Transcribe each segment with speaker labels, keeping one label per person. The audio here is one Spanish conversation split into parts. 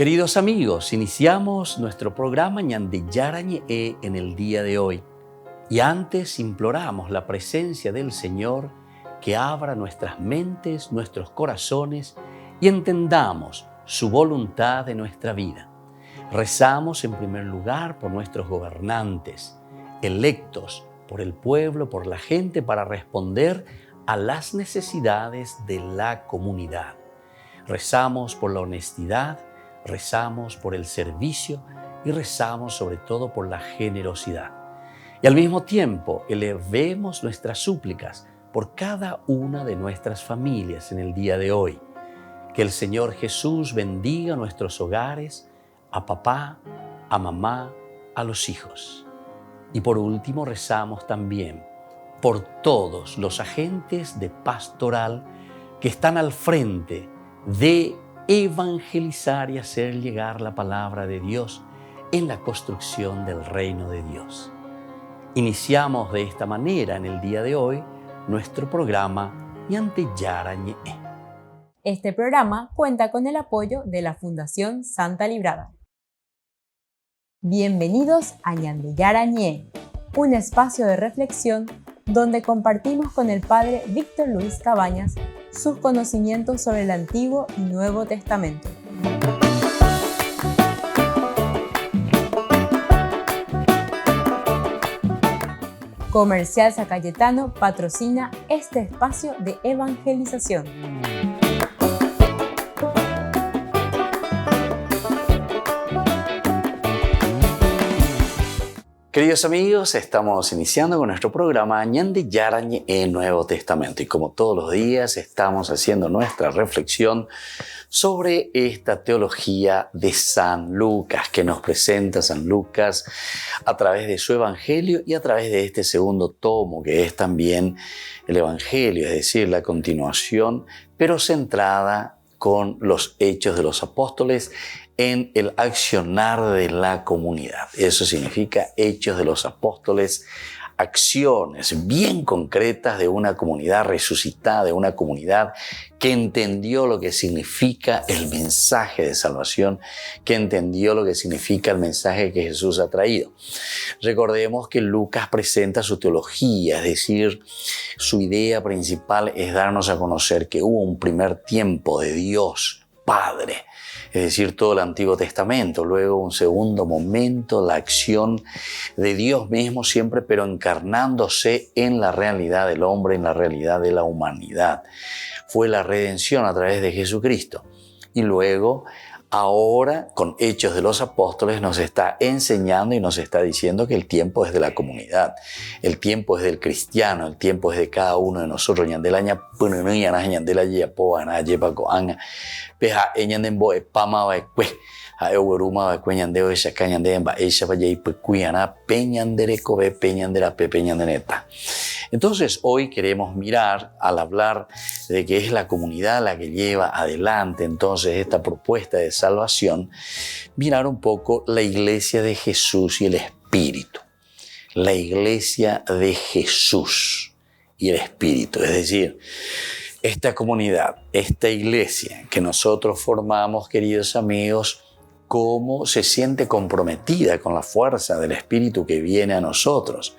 Speaker 1: Queridos amigos, iniciamos nuestro programa Ñande Yarañe en el día de hoy. Y antes imploramos la presencia del Señor que abra nuestras mentes, nuestros corazones y entendamos su voluntad de nuestra vida. Rezamos en primer lugar por nuestros gobernantes, electos por el pueblo, por la gente, para responder a las necesidades de la comunidad. Rezamos por la honestidad, rezamos por el servicio y rezamos sobre todo por la generosidad. Y al mismo tiempo elevemos nuestras súplicas por cada una de nuestras familias en el día de hoy. Que el Señor Jesús bendiga nuestros hogares, a papá, a mamá, a los hijos. Y por último rezamos también por todos los agentes de pastoral que están al frente de evangelizar y hacer llegar la palabra de Dios en la construcción del reino de Dios. Iniciamos de esta manera en el día de hoy nuestro programa Ñande Yarañe.
Speaker 2: Este programa cuenta con el apoyo de la Fundación Santa Librada. Bienvenidos a Ñande Yarañe, un espacio de reflexión donde compartimos con el Padre Víctor Luis Cabañas sus conocimientos sobre el Antiguo y Nuevo Testamento. Comercial San Cayetano patrocina este espacio de evangelización.
Speaker 1: Queridos amigos, estamos iniciando con nuestro programa Ñande Yarañe en Nuevo Testamento y como todos los días estamos haciendo nuestra reflexión sobre esta teología de San Lucas que nos presenta San Lucas a través de su Evangelio y a través de este segundo tomo que es también el Evangelio, es decir, la continuación, pero centrada con los hechos de los apóstoles en el accionar de la comunidad. Eso significa hechos de los apóstoles, acciones bien concretas de una comunidad resucitada, de una comunidad que entendió lo que significa el mensaje de salvación, que entendió lo que significa el mensaje que Jesús ha traído. Recordemos que Lucas presenta su teología, es decir, su idea principal es darnos a conocer que hubo un primer tiempo de Dios Padre, es decir, todo el Antiguo Testamento, luego un segundo momento, la acción de Dios mismo siempre, pero encarnándose en la realidad del hombre, en la realidad de la humanidad. Fue la redención a través de Jesucristo. Y luego, ahora, con Hechos de los Apóstoles, nos está enseñando y nos está diciendo que el tiempo es de la comunidad, el tiempo es del cristiano, el tiempo es de cada uno de nosotros. Entonces hoy queremos mirar, al hablar de que es la comunidad la que lleva adelante entonces esta propuesta de salvación, mirar un poco la iglesia de Jesús y el Espíritu. La iglesia de Jesús y el Espíritu, es decir, esta comunidad, esta iglesia que nosotros formamos, queridos amigos, cómo se siente comprometida con la fuerza del Espíritu que viene a nosotros.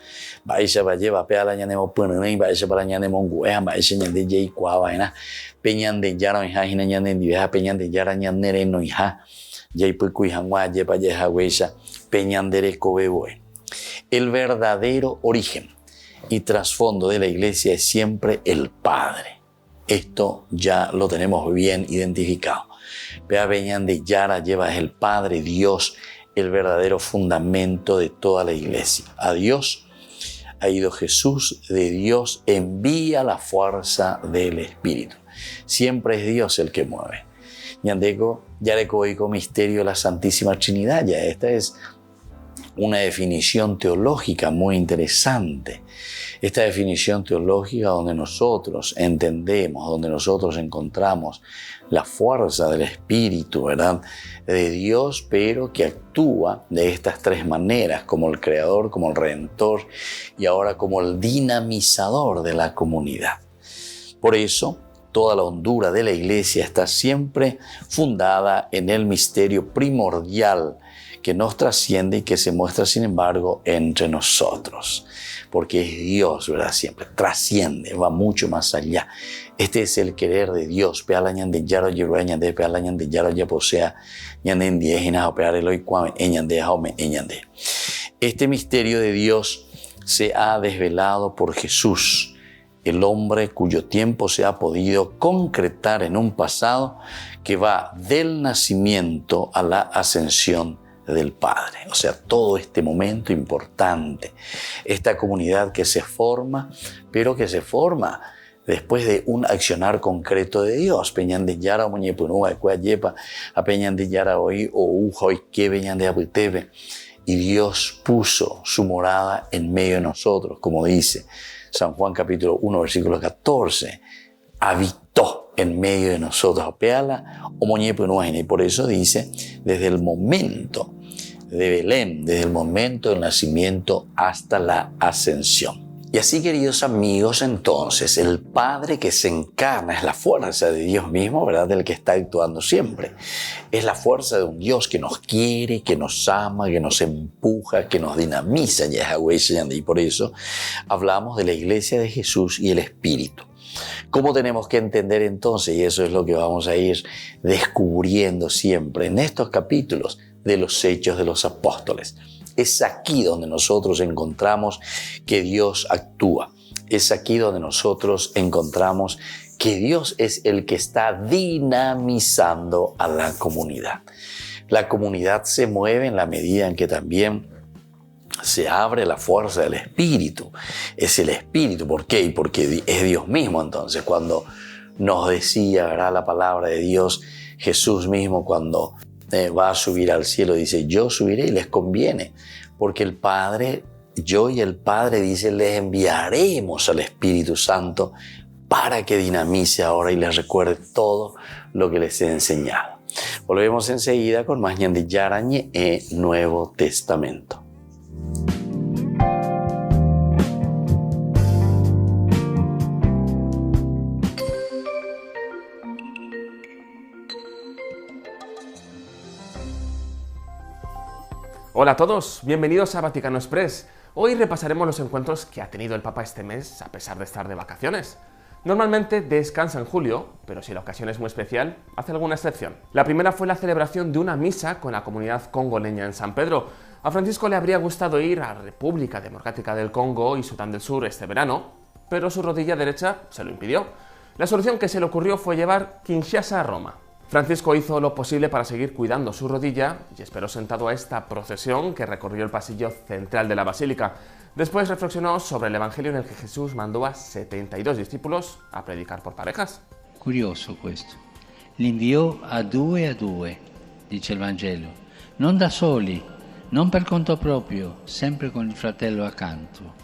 Speaker 1: El verdadero origen y trasfondo de la iglesia es siempre el Padre. Esto ya lo tenemos bien identificado. Pea Peñande Yara lleva el Padre, Dios, el verdadero fundamento de toda la iglesia. A Dios ha ido Jesús, de Dios envía la fuerza del Espíritu. Siempre es Dios el que mueve. Ñandeco, Yarecoico, misterio de la Santísima Trinidad. Ya esta es una definición teológica muy interesante. Esta definición teológica donde nosotros entendemos, donde nosotros encontramos la fuerza del Espíritu, ¿verdad? De Dios, pero que actúa de estas tres maneras, como el Creador, como el Redentor y ahora como el dinamizador de la comunidad. Por eso, Toda la hondura de la iglesia está siempre fundada en el misterio primordial que nos trasciende y que se muestra, sin embargo, entre nosotros. Porque es Dios, ¿verdad? Siempre trasciende, va mucho más allá. Este es el querer de Dios. Este misterio de Dios se ha desvelado por Jesús, el hombre cuyo tiempo se ha podido concretar en un pasado que va del nacimiento a la ascensión del Padre. O sea, todo este momento importante, esta comunidad que se forma, pero que se forma después de un accionar concreto de Dios. Y Dios puso su morada en medio de nosotros, como dice San Juan capítulo 1, versículo 14. Habitó en medio de nosotros. Y por eso dice, desde el momento de Belén, desde el momento del nacimiento hasta la ascensión. Y así, queridos amigos, entonces, el Padre que se encarna es la fuerza de Dios mismo, ¿verdad? Del que está actuando siempre. Es la fuerza de un Dios que nos quiere, que nos ama, que nos empuja, que nos dinamiza. Y por eso hablamos de la Iglesia de Jesús y el Espíritu. ¿Cómo tenemos que entender entonces? Y eso es lo que vamos a ir descubriendo siempre en estos capítulos de los Hechos de los Apóstoles. Es aquí donde nosotros encontramos que Dios actúa. Es aquí donde nosotros encontramos que Dios es el que está dinamizando a la comunidad. La comunidad se mueve en la medida en que también se abre la fuerza del Espíritu. Es el Espíritu. ¿Por qué? Porque es Dios mismo. Entonces, cuando nos decía, ¿verdad?, la palabra de Dios, Jesús mismo cuando va a subir al cielo, dice, yo subiré y les conviene, porque el Padre, yo y el Padre, dice, les enviaremos al Espíritu Santo para que dinamice ahora y les recuerde todo lo que les he enseñado. Volvemos enseguida con más Ñande Yarañe Nuevo Testamento.
Speaker 3: Hola a todos, bienvenidos a Vaticano Express. Hoy repasaremos los encuentros que ha tenido el Papa este mes a pesar de estar de vacaciones. Normalmente descansa en julio, pero si la ocasión es muy especial, hace alguna excepción. La primera fue la celebración de una misa con la comunidad congoleña en San Pedro. A Francisco le habría gustado ir a la República Democrática del Congo y Sudán del Sur este verano, pero su rodilla derecha se lo impidió. La solución que se le ocurrió fue llevar Kinshasa a Roma. Francisco hizo lo posible para seguir cuidando su rodilla y esperó sentado a esta procesión que recorrió el pasillo central de la basílica. Después reflexionó sobre el evangelio en el que Jesús mandó a 72 discípulos a predicar por parejas.
Speaker 4: Curioso questo. Li inviò a due, dice il Vangelo. Non da soli, non per conto proprio, sempre con il fratello accanto.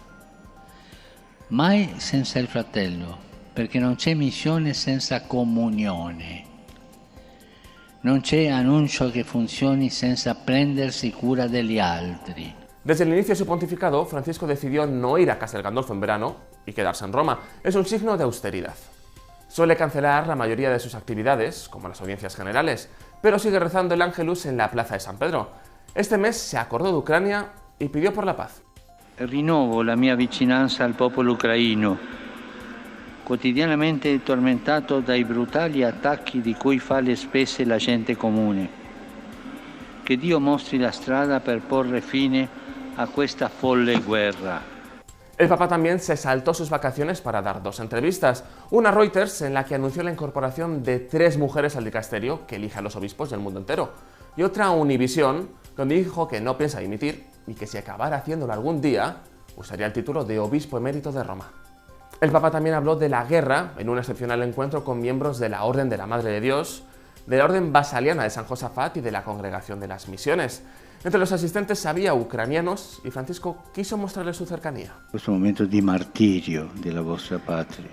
Speaker 4: Mai senza il fratello, perché non c'è missione senza comunione. Non c'è annuncio che funzioni senza prendersi cura degli altri.
Speaker 3: Desde el inicio de su pontificado, Francisco decidió no ir a Castel Gandolfo en verano y quedarse en Roma. Es un signo de austeridad. Suele cancelar la mayoría de sus actividades, como las audiencias generales, pero sigue rezando el Ángelus en la plaza de San Pedro. Este mes se acordó de Ucrania y pidió por la paz.
Speaker 4: Rinnovo la mia vicinanza al popolo ucraino, quotidianamente tormentato dai brutali attacchi di cui fa le spese la gente comune. Che Dio mostri la strada per porre fine a questa folle guerra.
Speaker 3: El Papa también se saltó sus vacaciones para dar dos entrevistas. Una a Reuters, en la que anunció la incorporación de 3 mujeres al dicasterio que elige a los obispos del mundo entero. Y otra a Univisión, donde dijo que no piensa dimitir y que si acabara haciéndolo algún día, usaría el título de obispo emérito de Roma. El Papa también habló de la guerra en un excepcional encuentro con miembros de la Orden de la Madre de Dios, de la Orden Basaliana de San Josafat y de la Congregación de las Misiones. Entre los asistentes había ucranianos y Francisco quiso mostrarles su cercanía.
Speaker 4: Questo momento di martirio della vostra patria.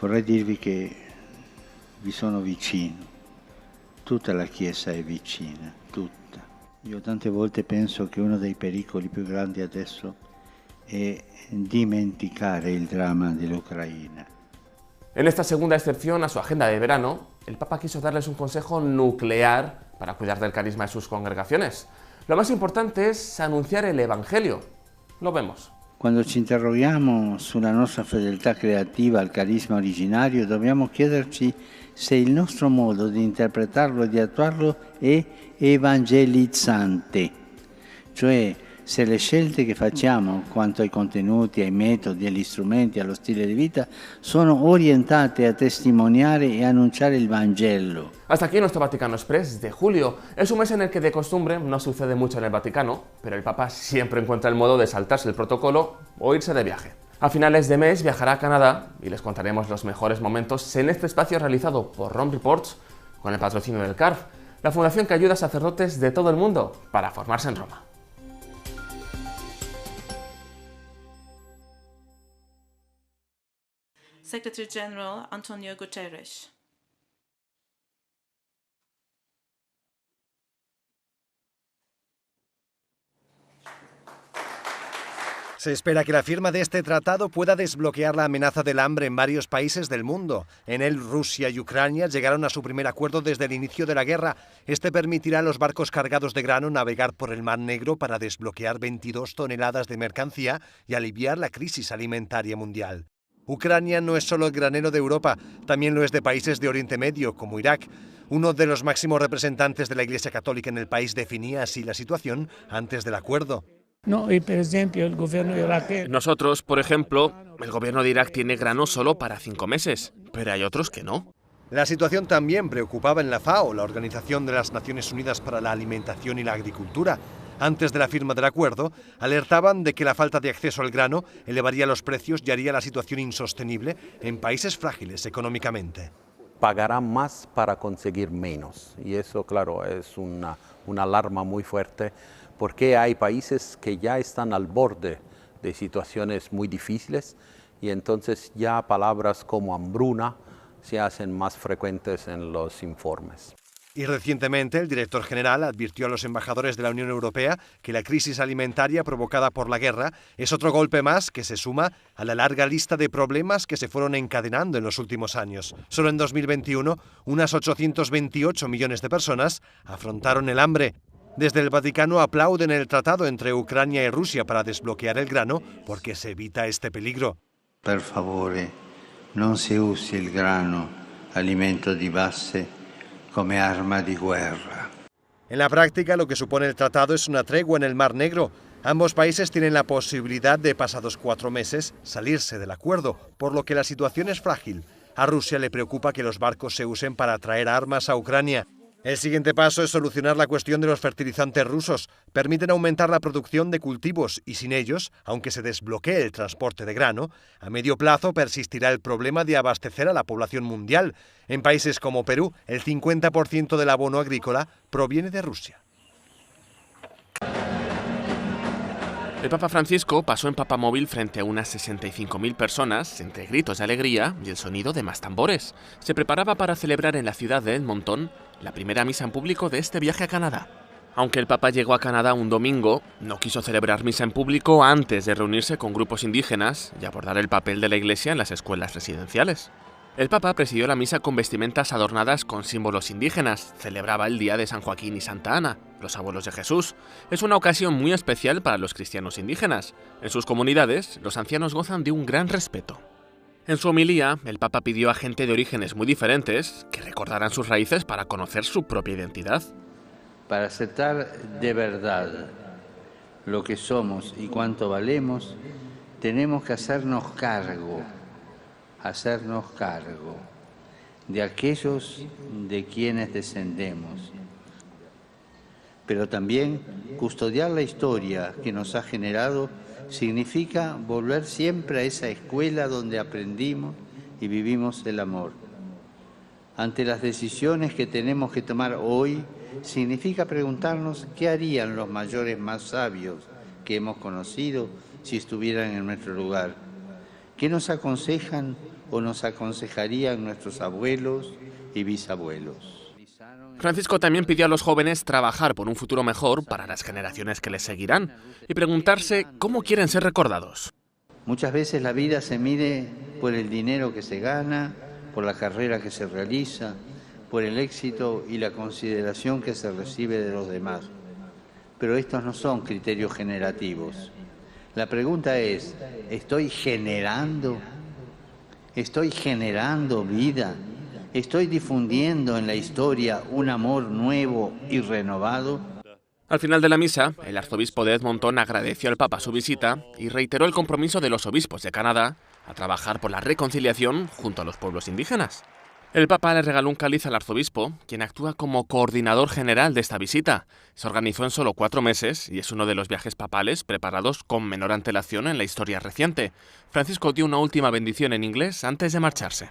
Speaker 4: Vorrei dirvi che vi sono vicino. Tutta la Chiesa è vicina, tutta. Io tante volte penso che uno dei pericoli più grandi adesso è dimenticare il dramma dell'Ucraina.
Speaker 3: En esta segunda excepción a su agenda de verano, el Papa quiso darles un consejo nuclear para cuidar del carisma de sus congregaciones. Lo más importante es anunciar el Evangelio. Lo vemos.
Speaker 4: Quando ci interroghiamo sulla nostra fedeltà creativa al carisma originario, dobbiamo chiederci se il nostro modo di interpretarlo e di attuarlo è evangelizzante, cioè se le scelte che facciamo quanto ai contenuti, ai metodi, agli strumenti, allo stile di vita sono orientate a testimoniare e annunciare il Vangelo.
Speaker 3: Hasta aquí nuestro Vaticano Express de julio. Es un mes en el que de costumbre no sucede mucho en el Vaticano, pero el Papa siempre encuentra el modo de saltarse el protocolo o irse de viaje. A finales de mes viajará a Canadá y les contaremos los mejores momentos en este espacio realizado por Rome Reports con el patrocinio del CARF, la fundación que ayuda a sacerdotes de todo el mundo para formarse en Roma.
Speaker 5: Secretary General Antonio Guterres.
Speaker 6: Se espera que la firma de este tratado pueda desbloquear la amenaza del hambre en varios países del mundo. En él, Rusia y Ucrania llegaron a su primer acuerdo desde el inicio de la guerra. Este permitirá a los barcos cargados de grano navegar por el Mar Negro para desbloquear 22 toneladas de mercancía y aliviar la crisis alimentaria mundial. Ucrania no es solo el granero de Europa, también lo es de países de Oriente Medio, como Irak. Uno de los máximos representantes de la Iglesia Católica en el país definía así la situación antes del acuerdo.
Speaker 3: Nosotros, por ejemplo, el gobierno de Irak tiene grano solo para 5 meses, pero hay otros que no.
Speaker 6: La situación también preocupaba en la FAO, la Organización de las Naciones Unidas para la Alimentación y la Agricultura. Antes de la firma del acuerdo, alertaban de que la falta de acceso al grano elevaría los precios y haría la situación insostenible en países frágiles económicamente.
Speaker 7: Pagarán más para conseguir menos, y eso, claro, es una alarma muy fuerte, porque hay países que ya están al borde de situaciones muy difíciles, y entonces ya palabras como hambruna se hacen más frecuentes en los informes.
Speaker 6: Y recientemente el director general advirtió a los embajadores de la Unión Europea que la crisis alimentaria provocada por la guerra es otro golpe más que se suma a la larga lista de problemas que se fueron encadenando en los últimos años. Solo en 2021, unas 828 millones de personas afrontaron el hambre. Desde el Vaticano aplauden el tratado entre Ucrania y Rusia para desbloquear el grano porque se evita este peligro.
Speaker 4: Per favore, non si usi il grano, alimento di base, come arma di guerra.
Speaker 6: En la práctica, lo que supone el tratado es una tregua en el Mar Negro. Ambos países tienen la posibilidad de, pasados 4 meses, salirse del acuerdo, por lo que la situación es frágil. A Rusia le preocupa que los barcos se usen para traer armas a Ucrania. El siguiente paso es solucionar la cuestión de los fertilizantes rusos. Permiten aumentar la producción de cultivos y sin ellos, aunque se desbloquee el transporte de grano, a medio plazo persistirá el problema de abastecer a la población mundial. En países como Perú, el 50% del abono agrícola proviene de Rusia.
Speaker 3: El Papa Francisco pasó en papamóvil frente a unas 65.000 personas, entre gritos de alegría y el sonido de más tambores. Se preparaba para celebrar en la ciudad de Edmonton la primera misa en público de este viaje a Canadá. Aunque el Papa llegó a Canadá un domingo, no quiso celebrar misa en público antes de reunirse con grupos indígenas y abordar el papel de la Iglesia en las escuelas residenciales. El Papa presidió la misa con vestimentas adornadas con símbolos indígenas, celebraba el día de San Joaquín y Santa Ana, los abuelos de Jesús. Es una ocasión muy especial para los cristianos indígenas. En sus comunidades, los ancianos gozan de un gran respeto. En su homilía, el Papa pidió a gente de orígenes muy diferentes que recordaran sus raíces para conocer su propia identidad.
Speaker 4: Para aceptar de verdad lo que somos y cuánto valemos, tenemos que hacernos cargo de aquellos de quienes descendemos, pero también custodiar la historia que nos ha generado significa volver siempre a esa escuela donde aprendimos y vivimos el amor. Ante las decisiones que tenemos que tomar hoy, significa preguntarnos qué harían los mayores más sabios que hemos conocido si estuvieran en nuestro lugar. ¿Qué nos aconsejan o nos aconsejarían nuestros abuelos y bisabuelos?
Speaker 3: Francisco también pidió a los jóvenes trabajar por un futuro mejor para las generaciones que les seguirán y preguntarse cómo quieren ser recordados.
Speaker 4: Muchas veces la vida se mide por el dinero que se gana, por la carrera que se realiza, por el éxito y la consideración que se recibe de los demás. Pero estos no son criterios generativos. La pregunta es, ¿estoy generando? ¿Estoy generando vida? ¿Estoy difundiendo en la historia un amor nuevo y renovado?
Speaker 3: Al final de la misa, el arzobispo de Edmonton agradeció al Papa su visita y reiteró el compromiso de los obispos de Canadá a trabajar por la reconciliación junto a los pueblos indígenas. El Papa le regaló un cáliz al arzobispo, quien actúa como coordinador general de esta visita. Se organizó en solo 4 meses y es uno de los viajes papales preparados con menor antelación en la historia reciente. Francisco dio una última bendición en inglés antes de marcharse.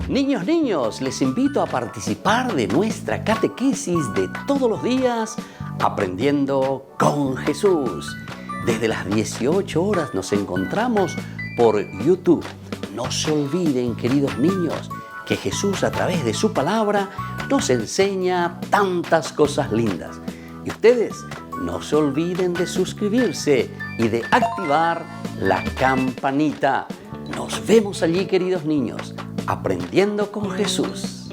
Speaker 1: Niños, les invito a participar de nuestra catequesis de todos los días, Aprendiendo con Jesús. Desde las 18 horas nos encontramos por YouTube. No se olviden, queridos niños, que Jesús a través de su palabra nos enseña tantas cosas lindas. Y ustedes no se olviden de suscribirse y de activar la campanita. Nos vemos allí, queridos niños, Aprendiendo con Jesús.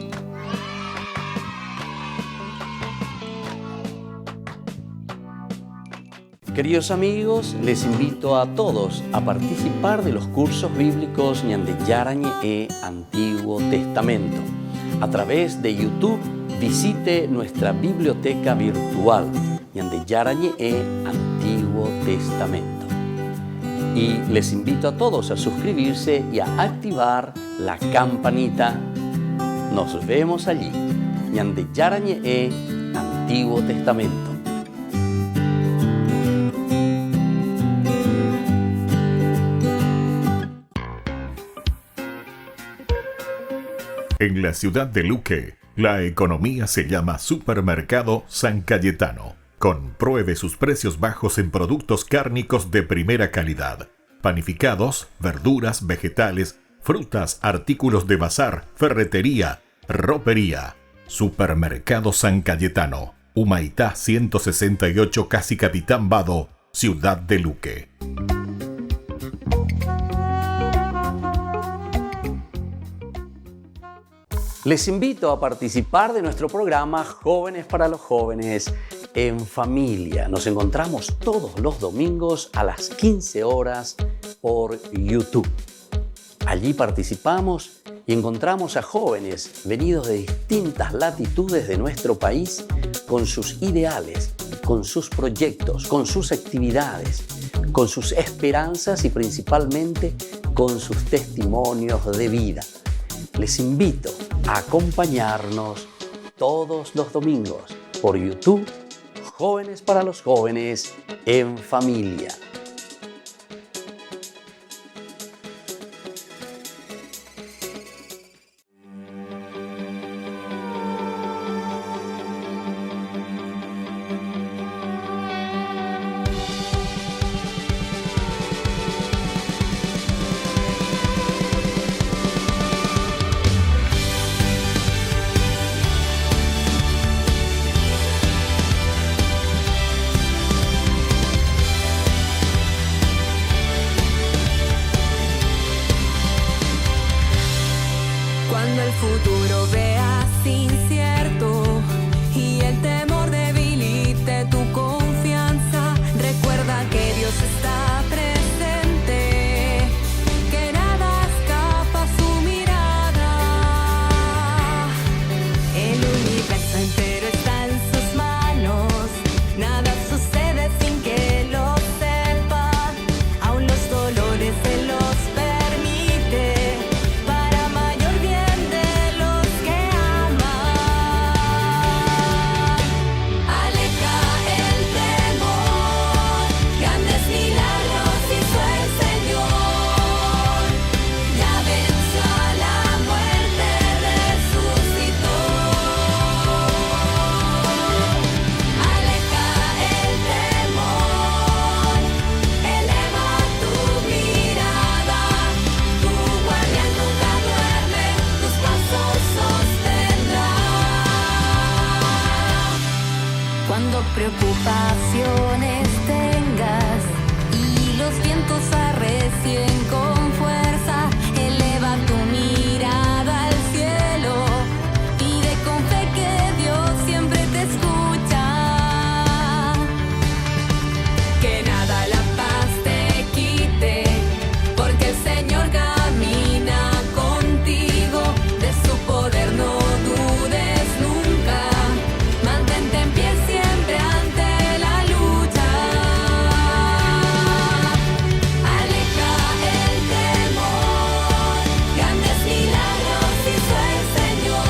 Speaker 1: Queridos amigos, les invito a todos a participar de los cursos bíblicos Ñande Yarañe e Antiguo Testamento. A través de YouTube, visite nuestra biblioteca virtual Ñande Yarañe e Antiguo Testamento. Y les invito a todos a suscribirse y a activar la campanita. Nos vemos allí, Ñande Yarañe e Antiguo Testamento.
Speaker 8: En la ciudad de Luque, la economía se llama Supermercado San Cayetano. Compruebe sus precios bajos en productos cárnicos de primera calidad. Panificados, verduras, vegetales, frutas, artículos de bazar, ferretería, ropería. Supermercado San Cayetano. Humaitá 168, Casi Capitán Vado, ciudad de Luque.
Speaker 1: Les invito a participar de nuestro programa Jóvenes para los Jóvenes en Familia. Nos encontramos todos los domingos a las 15 horas por YouTube. Allí participamos y encontramos a jóvenes venidos de distintas latitudes de nuestro país con sus ideales, con sus proyectos, con sus actividades, con sus esperanzas y principalmente con sus testimonios de vida. Les invito a acompañarnos todos los domingos por YouTube, Jóvenes para los Jóvenes en Familia.
Speaker 9: Cuando el futuro veas incierto y el temor debilite tu confianza, recuerda que Dios está presente, que nada escapa a su mirada. El universo entero está en sus manos, nada sucede sin que lo sepa, aún los dolores se los permite. Para mayor bien de los que aman. preocupaciones tengas y los vientos arrecien con fuerza, eleva tu mirada al cielo, pide con fe que Dios siempre te escucha. Que nada la paz te quite, porque el Señor camina contigo, de su poder no dudes nunca, mantente en pie siempre ante la lucha. Aleja el temor, grandes milagros hizo el Señor,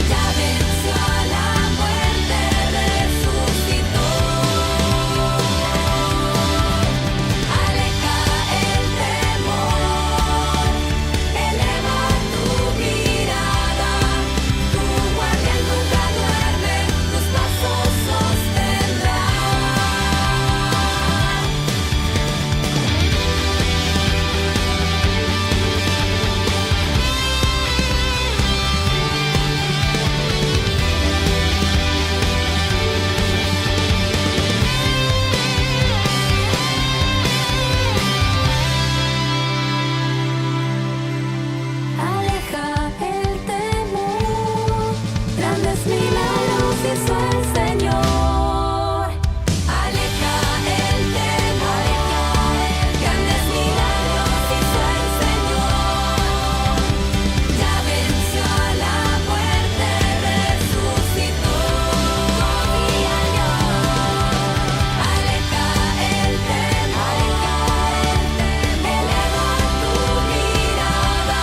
Speaker 9: ya venció a la muerte, resucitó. Aleja el temor, eleva tu mirada, tu guardián nunca duerme, tus pasos sostendrá. Aleja el temor, grandes milagros hizo el Señor. Aleja el temor, grandes milagros hizo el Señor, ya venció a la muerte, resucitó. Confía en Dios. Aleja el temor, eleva tu mirada,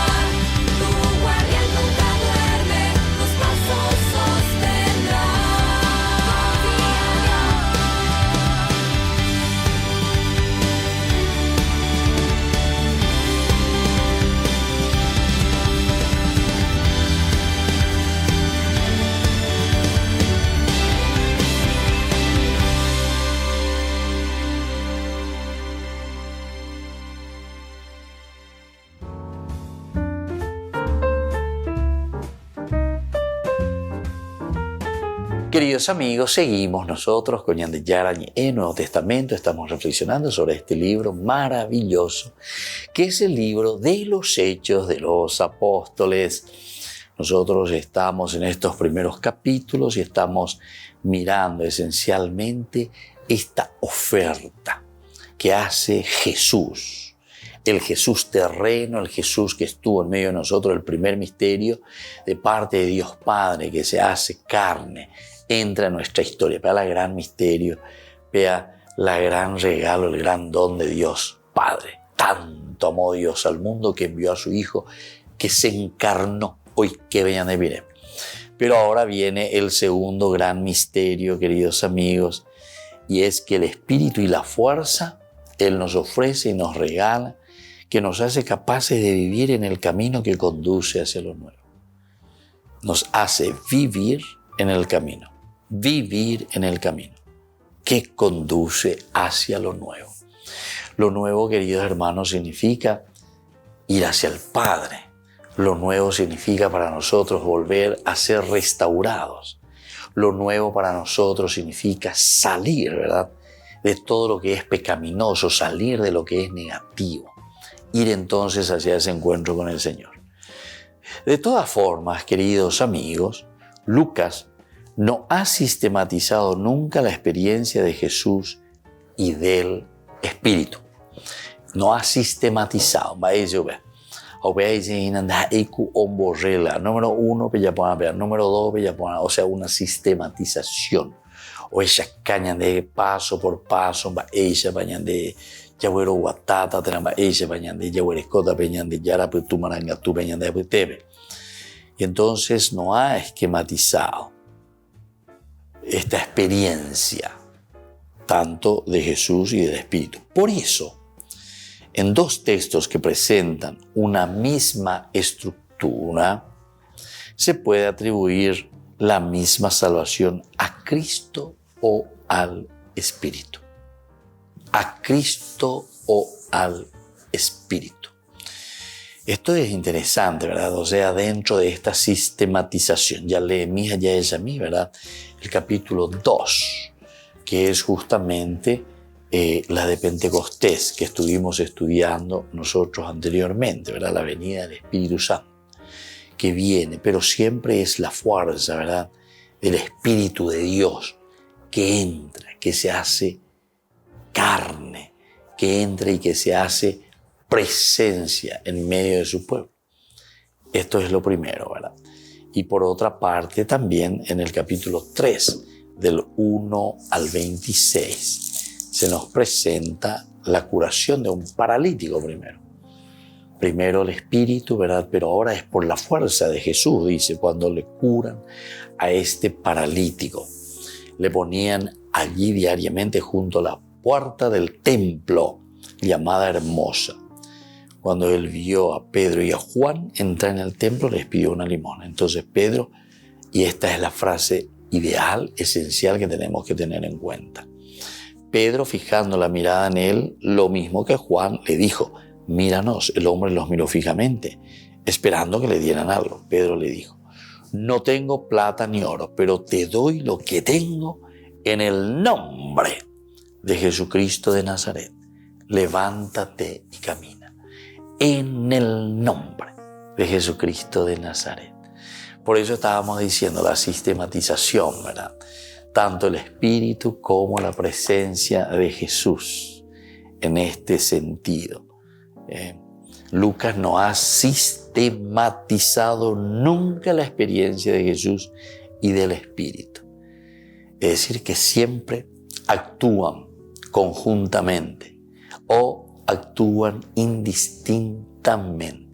Speaker 9: tu guardián nunca duerme, tus pasos sostendrá. Confía en Dios.
Speaker 1: Queridos amigos, seguimos nosotros con Ñande Yarañe en Nuevo Testamento. Estamos reflexionando sobre este libro maravilloso, que es el libro de los Hechos de los Apóstoles. Nosotros estamos en estos primeros capítulos y estamos mirando esencialmente esta oferta que hace Jesús. El Jesús terreno, el Jesús que estuvo en medio de nosotros, el primer misterio de parte de Dios Padre que se hace carne, entra en nuestra historia. Vea el gran misterio, vea la gran regalo, el gran don de Dios Padre. Tanto amó Dios al mundo que envió a su Hijo que se encarnó. Hoy que vean de bien. Pero ahora viene el segundo gran misterio, queridos amigos, y es que el Espíritu y la fuerza Él nos ofrece y nos regala, que nos hace capaces de vivir en el camino que conduce hacia lo nuevo. Nos hace vivir en el camino que conduce hacia lo nuevo. Lo nuevo, queridos hermanos, significa ir hacia el Padre. Lo nuevo significa para nosotros volver a ser restaurados. Lo nuevo para nosotros significa salir, ¿verdad?, de todo lo que es pecaminoso, salir de lo que es negativo. Ir entonces hacia ese encuentro con el Señor. De todas formas, queridos amigos, Lucas no ha sistematizado nunca la experiencia de Jesús y del Espíritu. No ha sistematizado. Número uno, número dos, o sea, una sistematización. O ella caña de paso por paso, ella bañan de yahuero guatata, ella bañan de yahuero escota, bañan de yara, tu maranga, tu bañan de tebe. Y entonces no ha esquematizado esta experiencia tanto de Jesús y del Espíritu. Por eso, en dos textos que presentan una misma estructura, se puede atribuir la misma salvación a Cristo o al Espíritu. A Cristo o al Espíritu. Esto es interesante, ¿verdad? O sea, dentro de esta sistematización, ya leí ya es a mí, ¿verdad? El capítulo 2, que es justamente la de Pentecostés, que estuvimos estudiando nosotros anteriormente, ¿verdad? La venida del Espíritu Santo, que viene, pero siempre es la fuerza, ¿verdad? Del Espíritu de Dios, que entra, que se hace carne, que entra y que se hace presencia en medio de su pueblo. Esto es lo primero, ¿verdad? Y por otra parte también en el capítulo 3, del 1 al 26, se nos presenta la curación de un paralítico primero. Primero el Espíritu, ¿verdad? Pero ahora es por la fuerza de Jesús, dice, cuando le curan a este paralítico. Le ponían allí diariamente junto a la puerta del templo, llamada Hermosa. Cuando él vio a Pedro y a Juan entrar en el templo, les pidió una limosna. Entonces Pedro, y esta es la frase ideal, esencial que tenemos que tener en cuenta. Pedro, fijando la mirada en él, lo mismo que Juan, le dijo, míranos. El hombre los miró fijamente, esperando que le dieran algo. Pedro le dijo, no tengo plata ni oro, pero te doy lo que tengo en el nombre de Jesucristo de Nazaret. Levántate y camina. En el nombre de Jesucristo de Nazaret. Por eso estábamos diciendo la sistematización, ¿verdad? Tanto el Espíritu como la presencia de Jesús en este sentido. Lucas no ha sistematizado nunca la experiencia de Jesús y del Espíritu. Es decir, que siempre actúan conjuntamente o actúan indistintamente.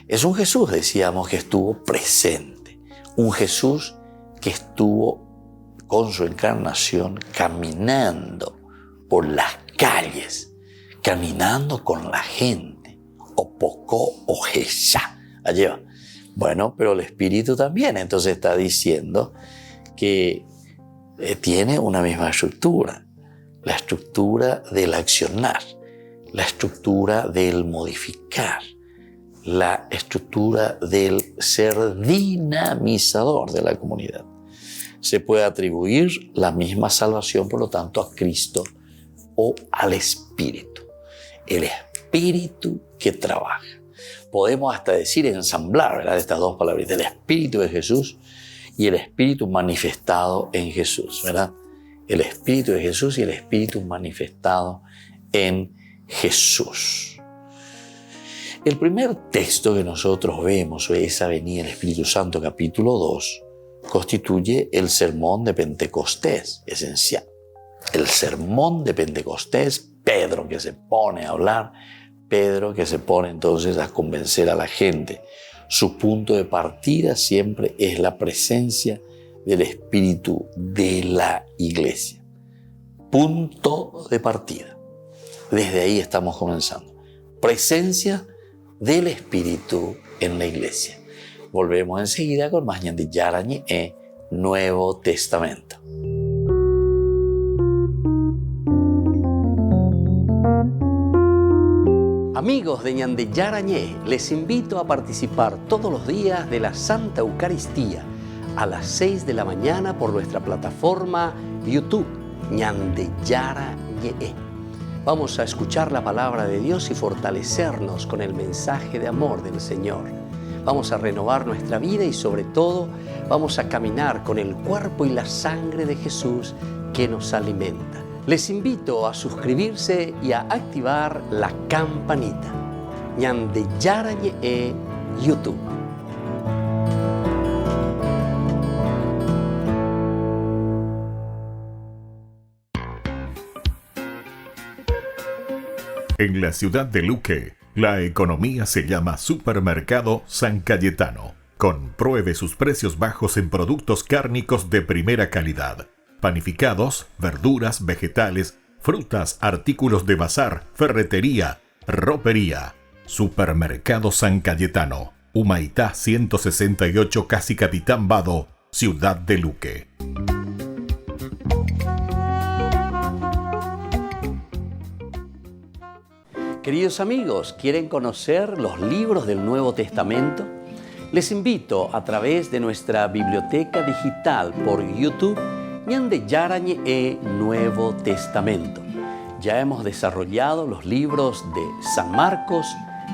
Speaker 1: Es un Jesús, decíamos, que estuvo presente. Un Jesús que estuvo con su encarnación caminando por las calles, caminando con la gente. O poco o jesá. Allí va. Bueno, pero el Espíritu también. Entonces está diciendo que tiene una misma estructura. La estructura del accionar, la estructura del modificar, la estructura del ser dinamizador de la comunidad. Se puede atribuir la misma salvación, por lo tanto, a Cristo o al Espíritu. El Espíritu que trabaja. Podemos hasta decir ensamblar, ¿verdad? Estas dos palabras, el Espíritu de Jesús y el Espíritu manifestado en Jesús, ¿verdad? El Espíritu de Jesús y el Espíritu manifestado en Jesús. El primer texto que nosotros vemos, esa venida del Espíritu Santo, capítulo 2, constituye el sermón de Pentecostés, esencial. El sermón de Pentecostés, Pedro que se pone a hablar, Pedro que se pone entonces a convencer a la gente. Su punto de partida siempre es la presencia del Espíritu de la iglesia. Punto de partida. Desde ahí estamos comenzando. Presencia del Espíritu en la iglesia. Volvemos enseguida con más Ñandi Yarañi en Nuevo Testamento. Amigos de Ñandi Yarañi, les invito a participar todos los días de la Santa Eucaristía a las 6 de la mañana por nuestra plataforma YouTube, Ñandi Yarañi. Vamos a escuchar la palabra de Dios y fortalecernos con el mensaje de amor del Señor. Vamos a renovar nuestra vida y sobre todo vamos a caminar con el cuerpo y la sangre de Jesús que nos alimenta. Les invito a suscribirse y a activar la campanita. Ñandi Yarañi YouTube.
Speaker 8: En la ciudad de Luque, la economía se llama Supermercado San Cayetano. Compruebe sus precios bajos en productos cárnicos de primera calidad. Panificados, verduras, vegetales, frutas, artículos de bazar, ferretería, ropería. Supermercado San Cayetano, Humaitá 168, Casi Capitán Vado, ciudad de Luque.
Speaker 1: Queridos amigos, ¿quieren conocer los libros del Nuevo Testamento? Les invito a través de nuestra biblioteca digital por YouTube Ñande Yarañe e Nuevo Testamento. Ya hemos desarrollado los libros de San Marcos,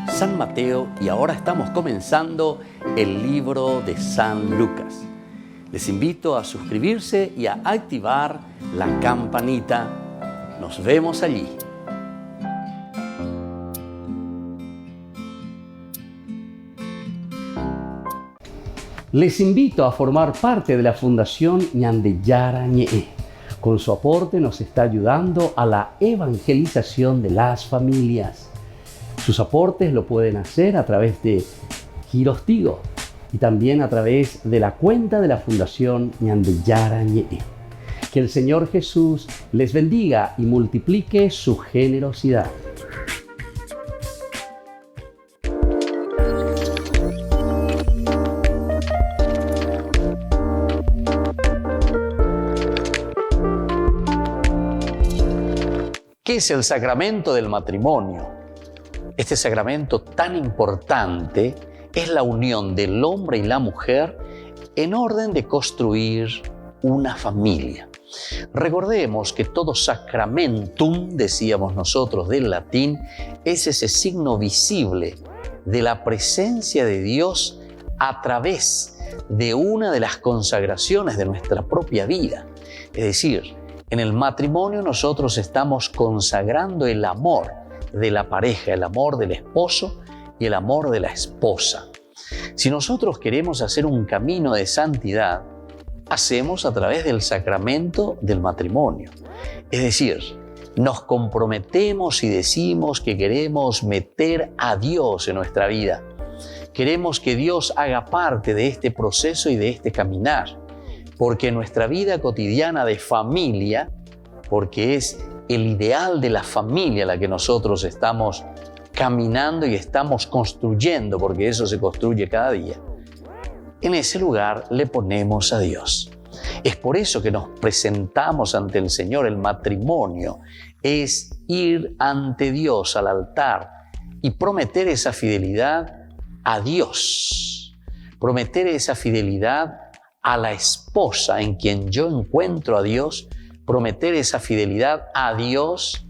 Speaker 1: San Mateo y ahora estamos comenzando el libro de San Lucas. Les invito a suscribirse y a activar la campanita. Nos vemos allí. Les invito a formar parte de la Fundación Ñande Yarañe. Con su aporte nos está ayudando a la evangelización de las familias. Sus aportes lo pueden hacer a través de Giros Tigo y también a través de la cuenta de la Fundación Ñande Yarañe. Que el Señor Jesús les bendiga y multiplique su generosidad. ¿Qué es el sacramento del matrimonio? Este sacramento tan importante es la unión del hombre y la mujer en orden de construir una familia. Recordemos que todo sacramentum, decíamos nosotros del latín, es ese signo visible de la presencia de Dios a través de una de las consagraciones de nuestra propia vida. Es decir, en el matrimonio nosotros estamos consagrando el amor de la pareja, el amor del esposo y el amor de la esposa. Si nosotros queremos hacer un camino de santidad, hacemos a través del sacramento del matrimonio. Es decir, nos comprometemos y decimos que queremos meter a Dios en nuestra vida. Queremos que Dios haga parte de este proceso y de este caminar. Porque nuestra vida cotidiana de familia, porque es el ideal de la familia la que nosotros estamos caminando y estamos construyendo, porque eso se construye cada día, en ese lugar le ponemos a Dios. Es por eso que nos presentamos ante el Señor. El matrimonio es ir ante Dios al altar y prometer esa fidelidad a Dios, prometer esa fidelidad a la esposa en quien yo encuentro a Dios, prometer esa fidelidad a Dios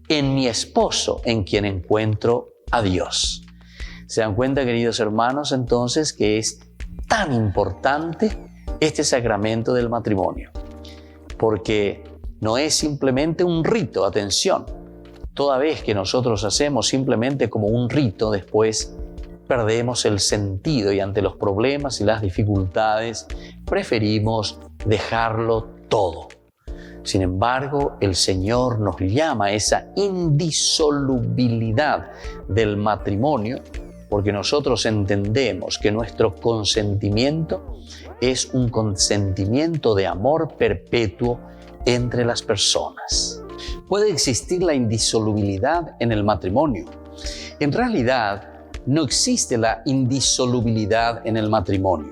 Speaker 1: en mi esposo en quien encuentro a Dios. ¿Se dan cuenta, queridos hermanos, entonces que es tan importante este sacramento del matrimonio? Porque no es simplemente un rito, atención. Toda vez que nosotros hacemos simplemente como un rito, después perdemos el sentido y ante los problemas y las dificultades preferimos dejarlo todo. Sin embargo, el Señor nos llama a esa indisolubilidad del matrimonio porque nosotros entendemos que nuestro consentimiento es un consentimiento de amor perpetuo entre las personas. Puede existir la indisolubilidad en el matrimonio. En realidad, no existe la indisolubilidad en el matrimonio.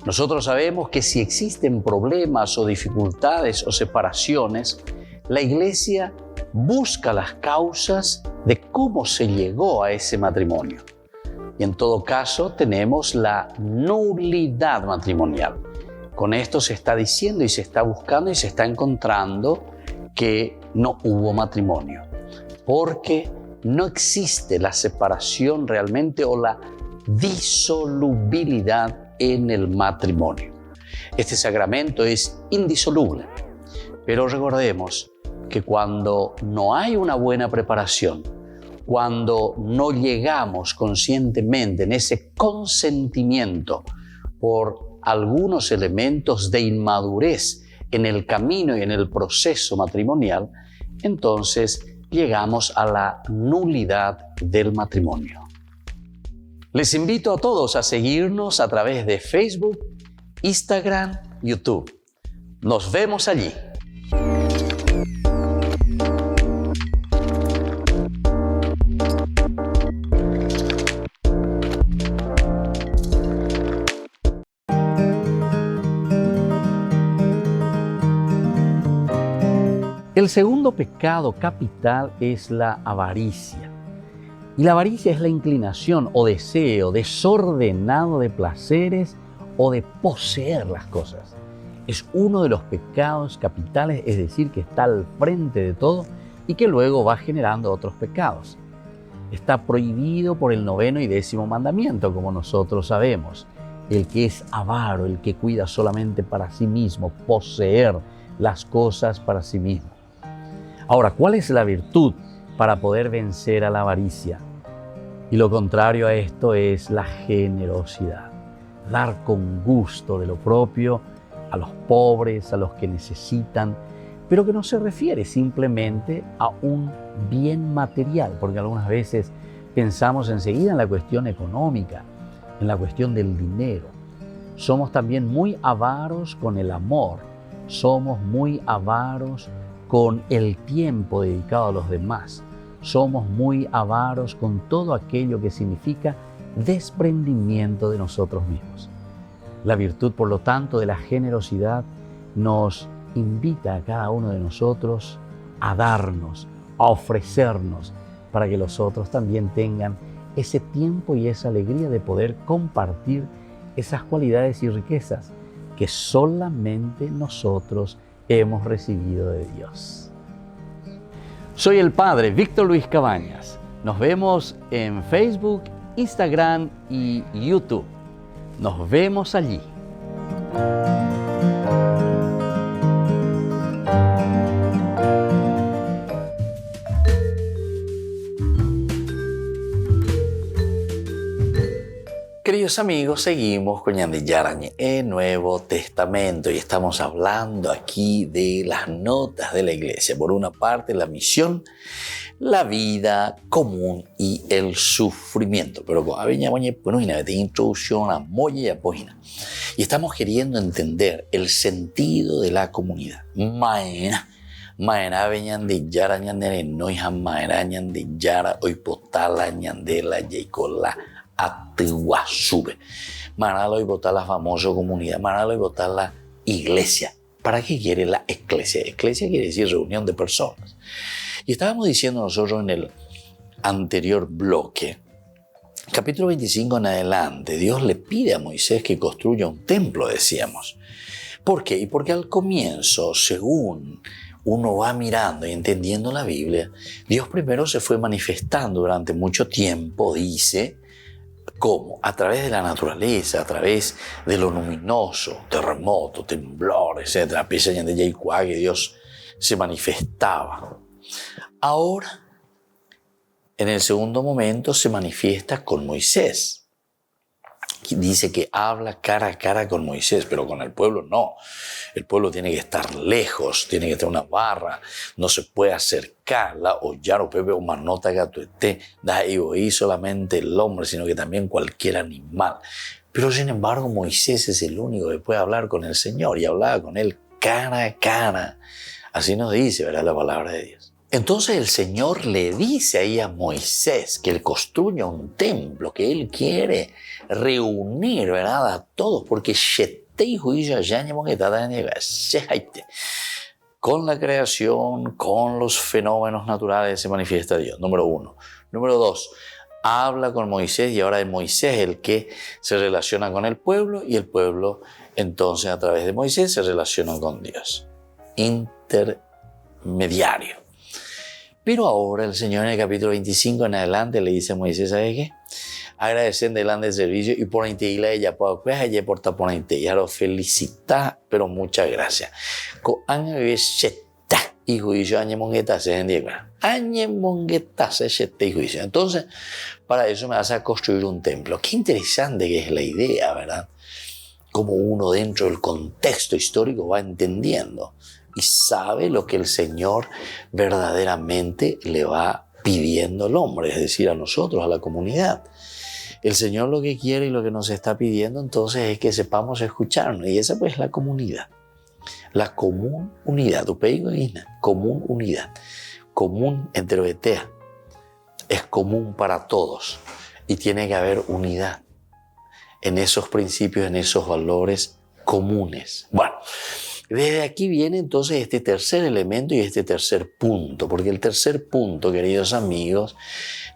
Speaker 1: Nosotros sabemos que si existen problemas o dificultades o separaciones, la Iglesia busca las causas de cómo se llegó a ese matrimonio. Y en todo caso tenemos la nulidad matrimonial. Con esto se está diciendo y se está buscando y se está encontrando que no hubo matrimonio. Porque no existe la separación realmente o la disolubilidad en el matrimonio. Este sacramento es indisoluble, pero recordemos que cuando no hay una buena preparación, cuando no llegamos conscientemente en ese consentimiento por algunos elementos de inmadurez en el camino y en el proceso matrimonial, entonces llegamos a la nulidad del matrimonio. Les invito a todos a seguirnos a través de Facebook, Instagram, YouTube. Nos vemos allí. El segundo pecado capital es la avaricia. Y la avaricia es la inclinación o deseo desordenado de placeres o de poseer las cosas. Es uno de los pecados capitales, es decir, que está al frente de todo y que luego va generando otros pecados. Está prohibido por el 9º y 10º mandamiento, como nosotros sabemos. El que es avaro, el que cuida solamente para sí mismo, poseer las cosas para sí mismo. Ahora, ¿cuál es la virtud para poder vencer a la avaricia? Y lo contrario a esto es la generosidad. Dar con gusto de lo propio a los pobres, a los que necesitan, pero que no se refiere simplemente a un bien material, porque algunas veces pensamos enseguida en la cuestión económica, en la cuestión del dinero. Somos también muy avaros con el amor, somos muy avaros con el tiempo dedicado a los demás, somos muy avaros con todo aquello que significa desprendimiento de nosotros mismos. La virtud, por lo tanto, de la generosidad nos invita a cada uno de nosotros a darnos, a ofrecernos, para que los otros también tengan ese tiempo y esa alegría de poder compartir esas cualidades y riquezas que solamente nosotros hemos recibido de Dios. Soy el Padre Víctor Luis Cabañas. Nos vemos en Facebook, Instagram y YouTube. Nos vemos allí. Queridos amigos, seguimos con Ñande Yarañe, el Nuevo Testamento, y estamos hablando aquí de las notas de la iglesia. Por una parte, la misión, la vida común y el sufrimiento. Pero con de introducción a Moya y estamos queriendo entender el sentido de la comunidad. Maena Ñande Yara Ñande Noiha Maena Ñande Yara Oipotala Ñandela Yeikola Atuasube. Manalo y votar la famosa comunidad, Manalo y votar la iglesia. ¿Para qué quiere la iglesia? Iglesia quiere decir reunión de personas. Y estábamos diciendo nosotros en el anterior bloque, capítulo 25 en adelante, Dios le pide a Moisés que construya un templo, decíamos. ¿Por qué? Y porque al comienzo, según uno va mirando y entendiendo la Biblia, Dios primero se fue manifestando durante mucho tiempo, dice. ¿Cómo? A través de la naturaleza, a través de lo luminoso, terremoto, temblor, etc. Que Dios se manifestaba. Ahora, en el segundo momento, se manifiesta con Moisés. Dice que habla cara a cara con Moisés, pero con el pueblo no. El pueblo tiene que estar lejos, tiene que tener una barra, no se puede acercarla o ya o pepe o manota gatuete, da y solamente el hombre, sino que también cualquier animal. Pero sin embargo, Moisés es el único que puede hablar con el Señor y hablaba con él cara a cara. Así nos dice, ¿verdad?, la palabra de Dios. Entonces el Señor le dice ahí a Moisés que él construya un templo, que él quiere reunir, ¿verdad?, a todos, porque con la creación, con los fenómenos naturales se manifiesta Dios, número uno. Número dos, habla con Moisés y ahora es Moisés el que se relaciona con el pueblo y el pueblo entonces a través de Moisés se relaciona con Dios. Intermediario. Pero ahora el Señor en el capítulo 25 en adelante le dice a Moisés, ¿sabe qué? Agradecer delante del servicio y por la ella por ya lo felicita, pero muchas gracias. Entonces, para eso me vas a construir un templo. Qué interesante que es la idea, ¿verdad? Como uno dentro del contexto histórico va entendiendo y sabe lo que el Señor verdaderamente le va pidiendo al hombre, es decir, a nosotros, a la comunidad. El Señor lo que quiere y lo que nos está pidiendo entonces es que sepamos escucharnos, y esa pues es la comunidad. La común unidad, común unidad, común heterogetea, es común para todos y tiene que haber unidad en esos principios, en esos valores comunes. Bueno, desde aquí viene entonces este tercer elemento y este tercer punto, porque el tercer punto, queridos amigos,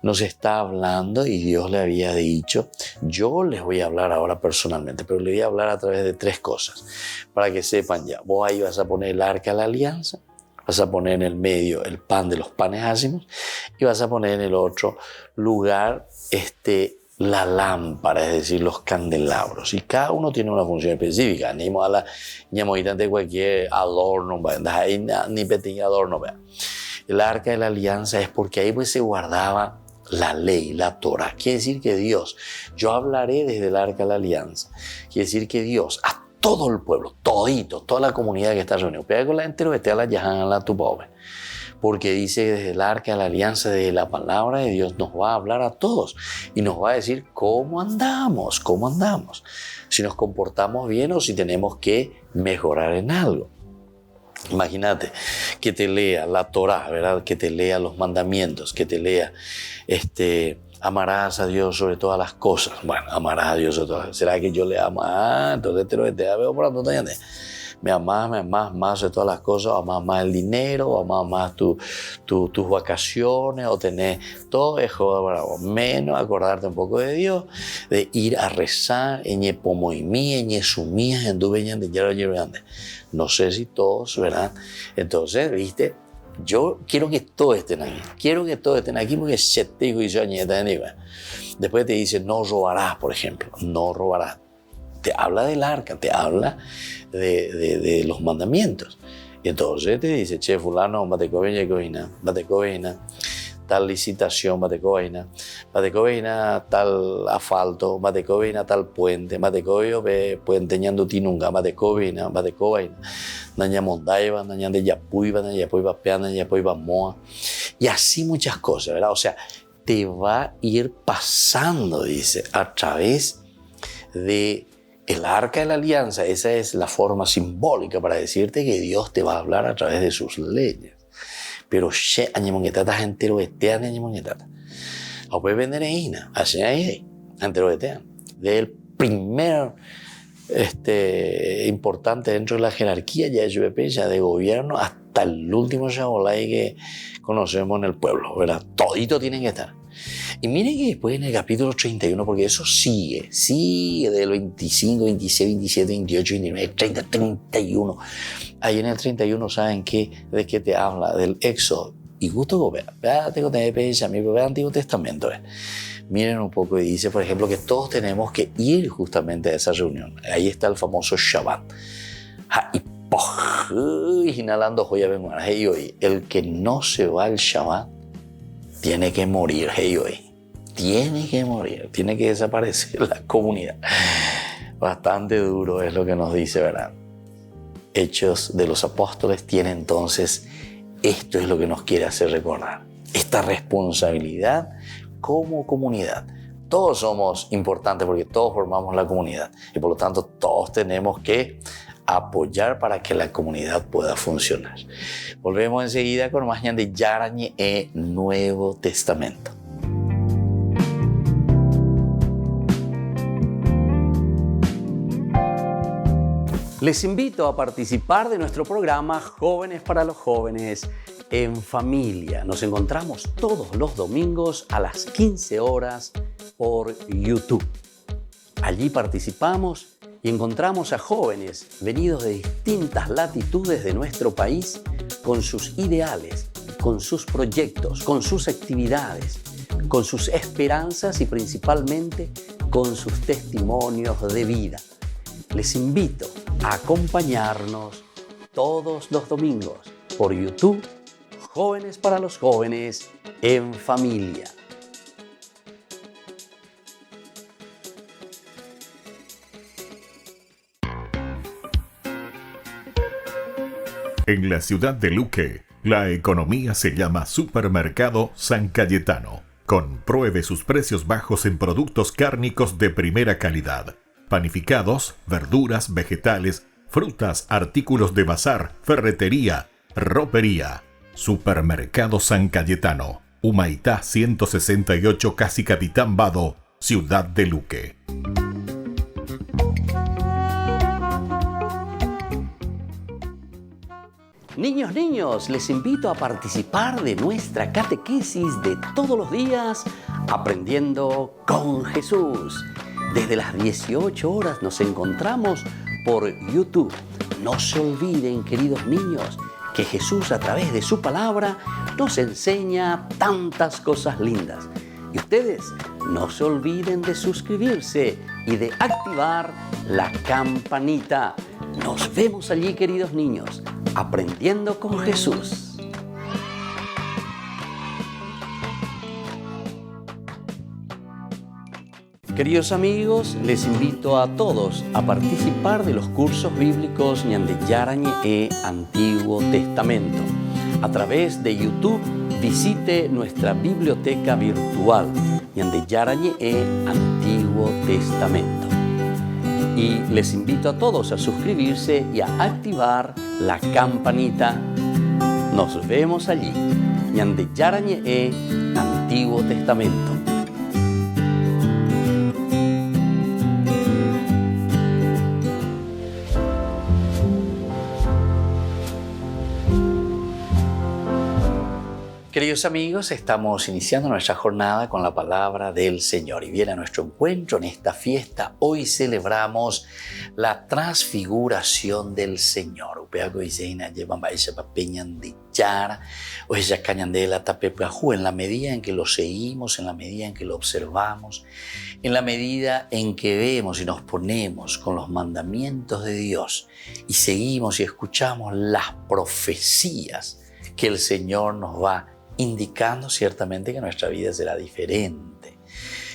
Speaker 1: nos está hablando y Dios le había dicho, yo les voy a hablar ahora personalmente, pero le voy a hablar a través de 3 cosas, para que sepan ya. Vos ahí vas a poner el arca de la alianza, vas a poner en el medio el pan de los panes ácimos y vas a poner en el otro lugar la lámpara, es decir, los candelabros. Y cada uno tiene una función específica. Ni mola, ni de cualquier adorno, ni pequeño adorno. El arca de la alianza es porque ahí pues se guardaba la ley, la Torah. Quiere decir que Dios, yo hablaré desde el arca de la alianza. Quiere decir que Dios, a todo el pueblo, todito, toda la comunidad que está reunida, pega con la entero, vete a la yahan, la tu pobre. Porque dice desde el arca de la alianza, desde la palabra de Dios, nos va a hablar a todos y nos va a decir cómo andamos, si nos comportamos bien o si tenemos que mejorar en algo. Imagínate que te lea la Torah, ¿verdad? Que te lea los mandamientos, que te lea, amarás a Dios sobre todas las cosas. Bueno, amarás a Dios sobre todas las cosas. ¿Será que yo le amo? Entonces te veo por tanto, me amás más de todas las cosas, o amás más el dinero, o amás más tus vacaciones, o tener todo eso, bravo. Menos acordarte un poco de Dios, de ir a rezar, no sé si todos, ¿verdad? Entonces, ¿viste? Yo quiero que todos estén aquí, porque se te digo y yo después te dice, no robarás, por ejemplo, no robarás. Te habla del arca, te habla de los mandamientos. Y entonces te dice, che, fulano, batecoveina, tal licitación, batecoveina, tal asfalto, batecoveina, tal puente, puente ñando tinunga, batecoveina, naña mondaiva, naña de yapuiva peana, yapuiva moa. Y así muchas cosas, ¿verdad? O sea, te va a ir pasando, dice, a través de el arca de la alianza. Esa es la forma simbólica para decirte que Dios te va a hablar a través de sus leyes. Pero añemonguetata entero etean añemonguetata. O puede vender en Ina, así ahí, entero etean. Del primer importante dentro de la jerarquía ya de UVP, ya de gobierno, hasta el último Shaolai que conocemos en el pueblo, ¿verdad? Todito tienen que estar. Y miren que después en el capítulo 31, porque eso sigue del 25, 26, 27, 28, 29, 30, 31. Ahí en el 31, ¿saben de qué te habla? Del Éxodo. Y justo, vean el Antiguo Testamento. Miren un poco y dice, por ejemplo, que todos tenemos que ir justamente a esa reunión. Ahí está el famoso Shabbat. Inhalando joya benguara. El que no se va al Shabbat tiene que morir, tiene que morir, tiene que desaparecer la comunidad. Bastante duro es lo que nos dice, ¿verdad? Hechos de los Apóstoles tiene entonces, esto es lo que nos quiere hacer recordar, esta responsabilidad como comunidad. Todos somos importantes porque todos formamos la comunidad y por lo tanto todos tenemos que apoyar para que la comunidad pueda funcionar. Volvemos enseguida con más de Yarañe e Nuevo Testamento. Les invito a participar de nuestro programa Jóvenes para los Jóvenes en Familia. Nos encontramos todos los domingos a las 15 horas por YouTube. Allí participamos y encontramos a jóvenes venidos de distintas latitudes de nuestro país con sus ideales, con sus proyectos, con sus actividades, con sus esperanzas y principalmente con sus testimonios de vida. Les invito a acompañarnos todos los domingos por YouTube, Jóvenes para los Jóvenes en Familia.
Speaker 8: En la ciudad de Luque, la economía se llama Supermercado San Cayetano. Compruebe sus precios bajos en productos cárnicos de primera calidad. Panificados, verduras, vegetales, frutas, artículos de bazar, ferretería, ropería. Supermercado San Cayetano, Humaitá 168, Casi Capitán Vado, ciudad de Luque.
Speaker 1: Niños, les invito a participar de nuestra catequesis de todos los días, Aprendiendo con Jesús. Desde las 18 horas nos encontramos por YouTube. No se olviden, queridos niños, que Jesús a través de su palabra nos enseña tantas cosas lindas. Y ustedes no se olviden de suscribirse y de activar la campanita. Nos vemos allí, queridos niños, Aprendiendo con Jesús. Queridos amigos, les invito a todos a participar de los cursos bíblicos Ñande Yarañe e Antiguo Testamento. A través de YouTube, visite nuestra biblioteca virtual Ñande Yarañe e Antiguo Testamento. Y les invito a todos a suscribirse y a activar la campanita. Nos vemos allí. Ñande Yarañe e Antiguo Testamento. Queridos amigos, estamos iniciando nuestra jornada con la palabra del Señor y viene a nuestro encuentro en esta fiesta. Hoy celebramos la transfiguración del Señor. En la medida en que lo seguimos, en la medida en que lo observamos, en la medida en que vemos y nos ponemos con los mandamientos de Dios y seguimos y escuchamos las profecías que el Señor nos va indicando, ciertamente que nuestra vida será diferente.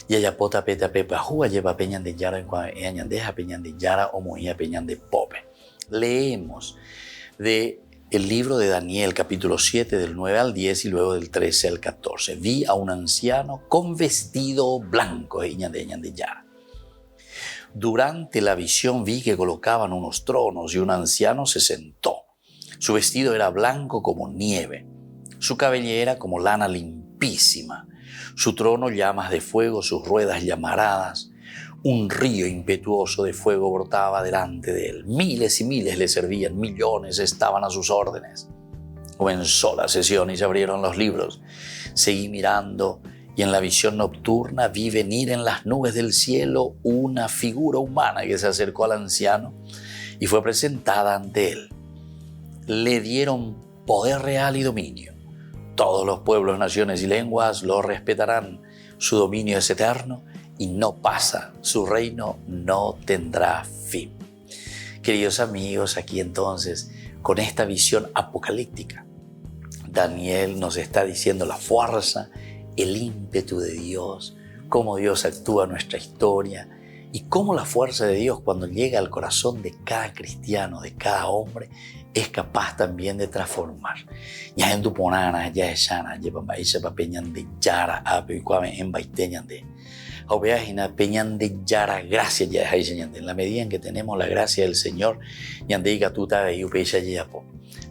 Speaker 1: Yayapota peta pepa juga lleva peñan de yara en añandeja peñan de yara o moía peñan de pope. Leemos de el libro de Daniel, capítulo 7, del 9 al 10 y luego del 13 al 14. Vi a un anciano con vestido blanco de yara. Durante la visión vi que colocaban unos tronos y un anciano se sentó. Su vestido era blanco como nieve, su cabellera como lana limpísima, su trono llamas de fuego, sus ruedas llamaradas. Un río impetuoso de fuego brotaba delante de él. Miles y miles le servían, millones estaban a sus órdenes. Comenzó la sesión y se abrieron los libros. Seguí mirando y en la visión nocturna vi venir en las nubes del cielo una figura humana que se acercó al anciano y fue presentada ante él. Le dieron poder real y dominio. Todos los pueblos, naciones y lenguas lo respetarán. Su dominio es eterno y no pasa. Su reino no tendrá fin. Queridos amigos, aquí entonces, con esta visión apocalíptica, Daniel nos está diciendo la fuerza, el ímpetu de Dios, cómo Dios actúa en nuestra historia y cómo la fuerza de Dios, cuando llega al corazón de cada cristiano, de cada hombre, es capaz también de transformar. Ya en tu ponana, ya es sana, ya papaisa papeñan de yara, apecuame en baiteñan de. Obeajina peñan de yara, gracias ya es en la medida en que tenemos la gracia del Señor, yandiga tuta y upecha yapo.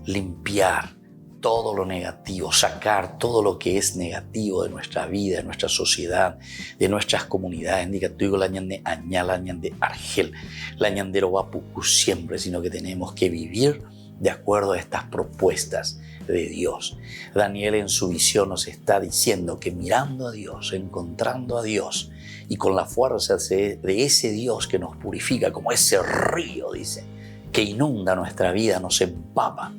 Speaker 1: Limpiar todo lo negativo, sacar todo lo que es negativo de nuestra vida, de nuestra sociedad, de nuestras comunidades. Indica tuigo la ñande añala, ñande argel, la ñandero wapuku siempre, sino que tenemos que vivir de acuerdo a estas propuestas de Dios. Daniel en su visión nos está diciendo que mirando a Dios, encontrando a Dios y con la fuerza de ese Dios que nos purifica, como ese río, dice, que inunda nuestra vida, nos empapa,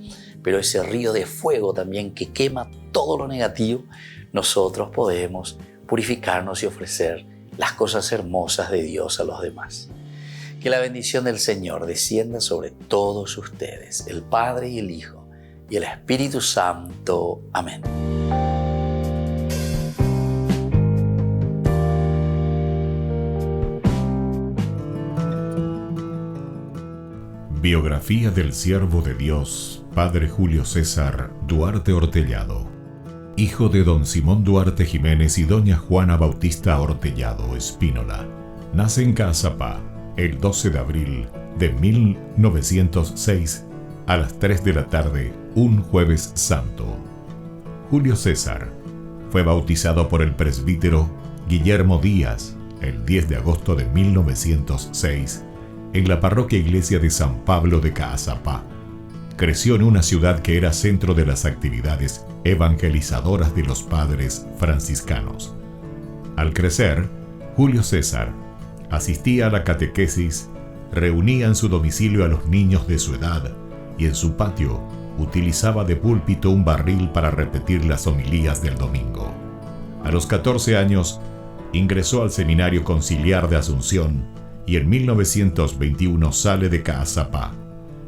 Speaker 1: pero ese río de fuego también que quema todo lo negativo, nosotros podemos purificarnos y ofrecer las cosas hermosas de Dios a los demás. Que la bendición del Señor descienda sobre todos ustedes, el Padre y el Hijo y el Espíritu Santo. Amén.
Speaker 8: Biografía del siervo de Dios, Padre Julio César Duarte Ortellado, hijo de don Simón Duarte Jiménez y doña Juana Bautista Ortellado Espínola. Nace en Caazapá el 12 de abril de 1906 a las 3 de la tarde, un jueves santo. Julio César fue bautizado por el presbítero Guillermo Díaz el 10 de agosto de 1906 en la parroquia iglesia de San Pablo de Caazapá. creció en una ciudad que era centro de las actividades evangelizadoras de los padres franciscanos. Al crecer, Julio César asistía a la catequesis, reunía en su domicilio a los niños de su edad y en su patio utilizaba de púlpito un barril para repetir las homilías del domingo. A los 14 años, ingresó al Seminario Conciliar de Asunción y en 1921 sale de Caazapá.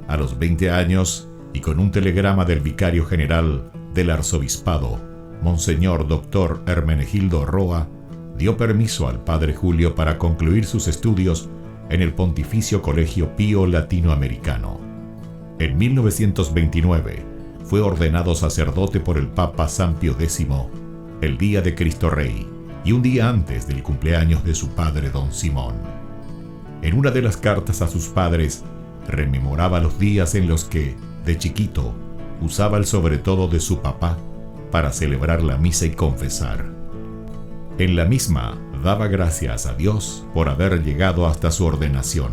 Speaker 8: A los 20 años, y con un telegrama del vicario general del arzobispado, Monseñor Dr. Hermenegildo Roa, dio permiso al padre Julio para concluir sus estudios en el Pontificio Colegio Pío Latinoamericano. En 1929 fue ordenado sacerdote por el Papa San Pío X, el día de Cristo Rey, y un día antes del cumpleaños de su padre Don Simón. En una de las cartas a sus padres, rememoraba los días en los que, de chiquito, usaba el sobretodo de su papá para celebrar la misa y confesar. En la misma, daba gracias a Dios por haber llegado hasta su ordenación.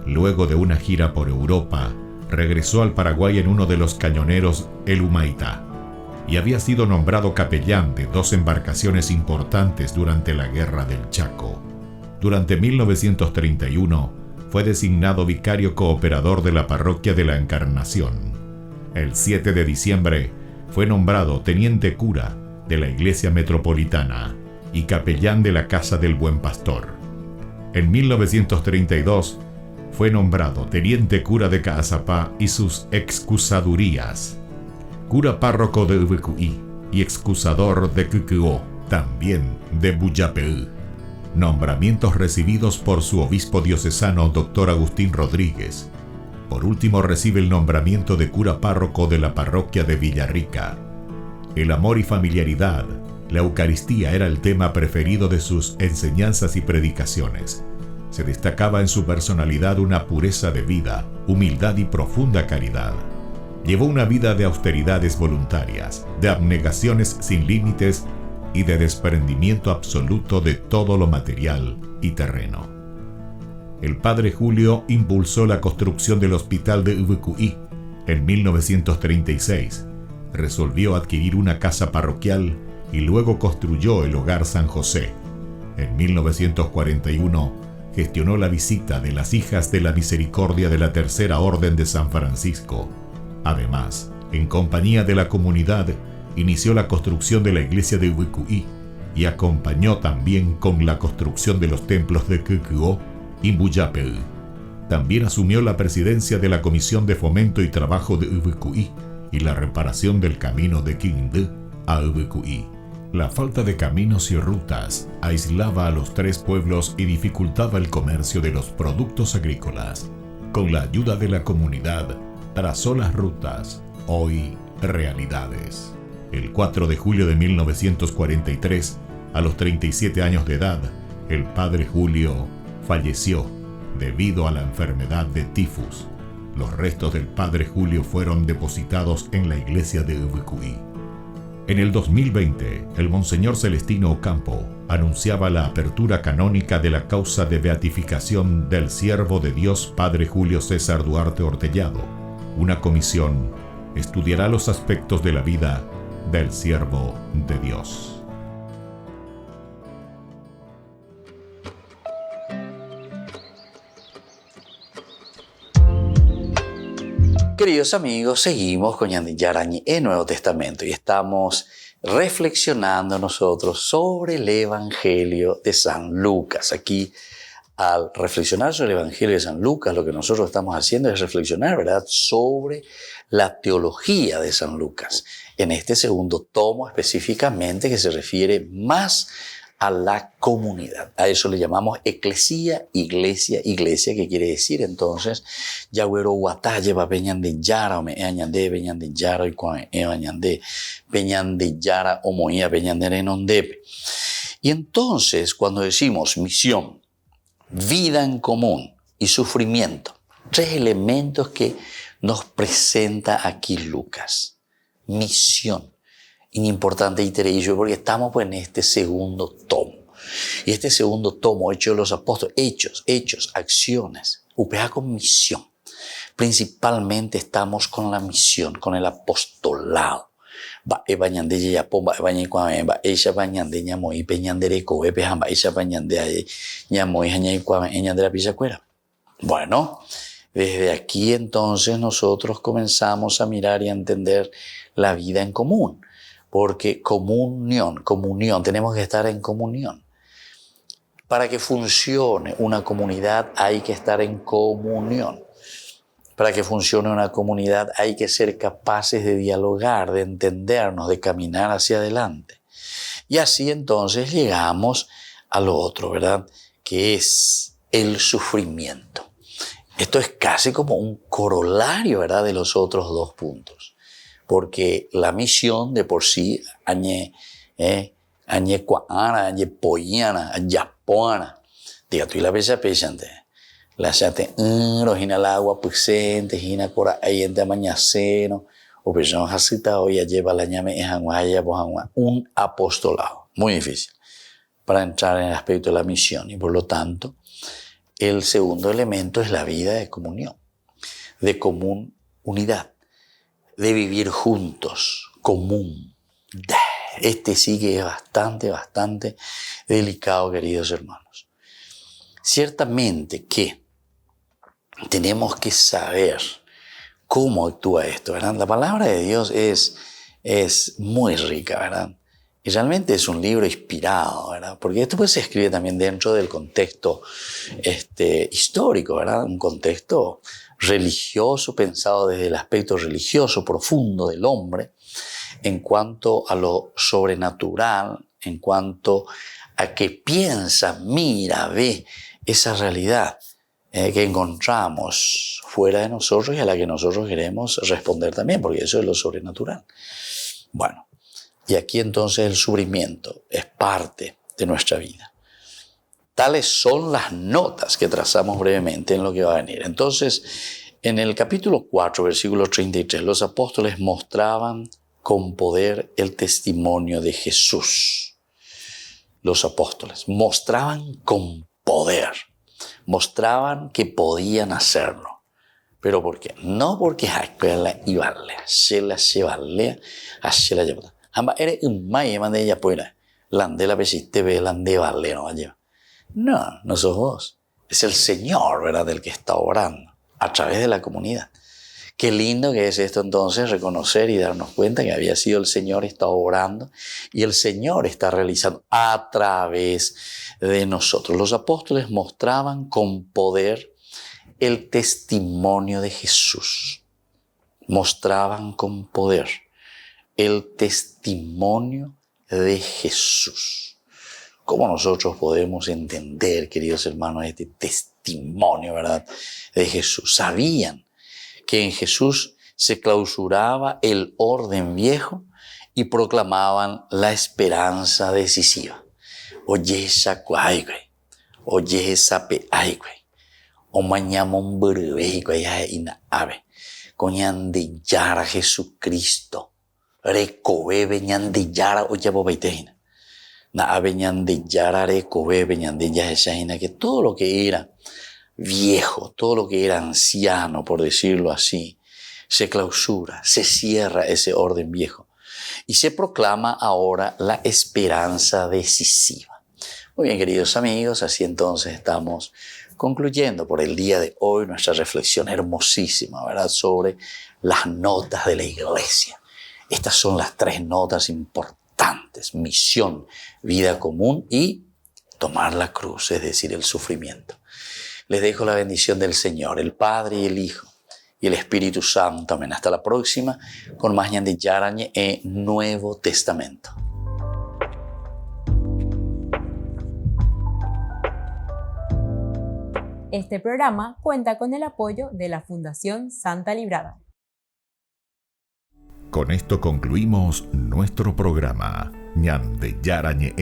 Speaker 8: Luego de una gira por Europa, regresó al Paraguay en uno de los cañoneros El Humaitá y había sido nombrado capellán de 2 embarcaciones importantes durante la Guerra del Chaco. Durante 1931 fue designado vicario cooperador de la parroquia de la Encarnación. El 7 de diciembre fue nombrado teniente cura de la Iglesia Metropolitana y capellán de la Casa del Buen Pastor. En 1932 fue nombrado teniente cura de Caazapá y sus excusadurías, cura párroco de Ubecuí y excusador de Cucuó, también de Buyapeú. Nombramientos recibidos por su obispo diocesano Dr. Agustín Rodríguez. Por último recibe el nombramiento de cura párroco de la parroquia de Villarrica. El amor y familiaridad, la Eucaristía era el tema preferido de sus enseñanzas y predicaciones. Se destacaba en su personalidad una pureza de vida, humildad y profunda caridad. Llevó una vida de austeridades voluntarias, de abnegaciones sin límites y de desprendimiento absoluto de todo lo material y terreno. El padre Julio impulsó la construcción del hospital de Ubecuí. En 1936 resolvió adquirir una casa parroquial y luego construyó el Hogar San José. En 1941 gestionó la visita de las Hijas de la Misericordia de la Tercera Orden de San Francisco. Además, en compañía de la comunidad, inició la construcción de la iglesia de Ubecuí y acompañó también con la construcción de los templos de Cucuó y Buyapeú. También asumió la presidencia de la Comisión de Fomento y Trabajo de Ubecuí y la reparación del camino de Quindú a Ubecuí. La falta de caminos y rutas aislaba a los 3 pueblos y dificultaba el comercio de los productos agrícolas. Con la ayuda de la comunidad, trazó las rutas, hoy realidades. El 4 de julio de 1943, a los 37 años de edad, el padre Julio falleció debido a la enfermedad de tifus. Los restos del padre Julio fueron depositados en la iglesia de Ubecuí. En el 2020, el Monseñor Celestino Ocampo anunciaba la apertura canónica de la causa de beatificación del siervo de Dios Padre Julio César Duarte Ortellado. Una comisión estudiará los aspectos de la vida del siervo de Dios.
Speaker 1: Queridos amigos, seguimos con Ñandi Yarañi en Nuevo Testamento y estamos reflexionando nosotros sobre el Evangelio de San Lucas. Aquí, al reflexionar sobre el Evangelio de San Lucas, lo que nosotros estamos haciendo es reflexionar, ¿verdad?, sobre la teología de San Lucas. En este segundo tomo específicamente, que se refiere más a la comunidad. A eso le llamamos eclesía, iglesia, iglesia, que quiere decir entonces, Yagüero Guataye va peñan de Yara, o me añande peñan de Yara, y cuan añande peñan de Yara, o moía peñan de Renondepe. Y entonces, cuando decimos misión, vida en común y sufrimiento, 3 elementos que nos presenta aquí Lucas. Misión. Importante y porque estamos pues en este segundo tomo. Y este segundo tomo, Hechos de los Apóstoles, hechos, acciones, upea con misión. principalmente estamos con la misión, con el apostolado. Va bañande ya pomba bañe kwame ba ella bañande ñamo y peñandere ko be hamba ella bañande ñamo y haña y kwame ñandera pisacuera. Bueno, desde aquí entonces nosotros comenzamos a mirar y a entender la vida en común, porque comunión, tenemos que estar en comunión. Para que funcione una comunidad hay que estar en comunión. Para que funcione una comunidad hay que ser capaces de dialogar, de entendernos, de caminar hacia adelante. Y así entonces llegamos a lo otro, ¿verdad? Que es el sufrimiento. Esto es casi como un corolario, ¿verdad?, de los otros dos puntos. Porque la misión de por sí, añe cuana, añe poiana, ayapoana, diga tú y la bella pechante. La chate, rojina el agua, puxente, hina cora, ayente mañaceno, o persona hasita, o ya lleva la llame, un apostolado. Muy difícil para entrar en el aspecto de la misión y por lo tanto, el segundo elemento es la vida de comunión, de común unidad, de vivir juntos, común. Este sí que es bastante delicado, queridos hermanos. Ciertamente que tenemos que saber cómo actúa esto, ¿verdad? La palabra de Dios es muy rica, ¿verdad? Y realmente es un libro inspirado, ¿verdad? Porque esto pues se escribe también dentro del contexto histórico, ¿verdad? Un contexto religioso, pensado desde el aspecto religioso profundo del hombre, en cuanto a lo sobrenatural, en cuanto a que piensa, mira, ve esa realidad que encontramos fuera de nosotros y a la que nosotros queremos responder también, porque eso es lo sobrenatural. Bueno. Y aquí entonces el sufrimiento es parte de nuestra vida. Tales son las notas que trazamos brevemente en lo que va a venir. Entonces, en el capítulo 4, versículo 33, los apóstoles mostraban con poder el testimonio de Jesús. Los apóstoles mostraban con poder, mostraban que podían hacerlo. ¿Pero por qué? No porque Amba eres un maye mande ella pueda. Lande la besiste ve lande vale no allá. No sos vos. Es el Señor, ¿verdad?, del que está obrando a través de la comunidad. Qué lindo que es esto entonces, reconocer y darnos cuenta que había sido el Señor está obrando y el Señor está realizando a través de nosotros. Los apóstoles mostraban con poder el testimonio de Jesús. Mostraban con poder el testimonio de Jesús. ¿Cómo nosotros podemos entender, queridos hermanos, este testimonio, ¿verdad?, de Jesús? Sabían que en Jesús se clausuraba el orden viejo y proclamaban la esperanza decisiva. Oye esa cuaigüey, oye esa peaigüey, o mañamon burbeigüey ina ave, coñan de yara Jesucristo. Recobe veñan de yara o ya bobeitejina. Na veñan de yara recobe veñan de yahesahina, que todo lo que era viejo, todo lo que era anciano, por decirlo así, se clausura, se cierra ese orden viejo y se proclama ahora la esperanza decisiva. Muy bien, queridos amigos, así entonces estamos concluyendo por el día de hoy nuestra reflexión hermosísima, ¿verdad?, sobre las notas de la iglesia. Estas son las 3 notas importantes: misión, vida común y tomar la cruz, es decir, el sufrimiento. Les dejo la bendición del Señor, el Padre y el Hijo y el Espíritu Santo. Amén. Hasta la próxima con más Ñande Yarañe en Nuevo Testamento.
Speaker 2: Este programa cuenta con el apoyo de la Fundación Santa Librada.
Speaker 8: Con esto concluimos nuestro programa Ñande Yarañe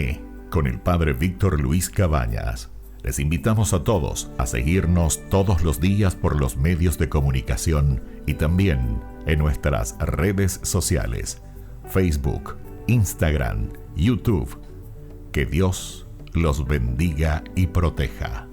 Speaker 8: con el Padre Víctor Luis Cabañas. Les invitamos a todos a seguirnos todos los días por los medios de comunicación y también en nuestras redes sociales, Facebook, Instagram, YouTube. Que Dios los bendiga y proteja.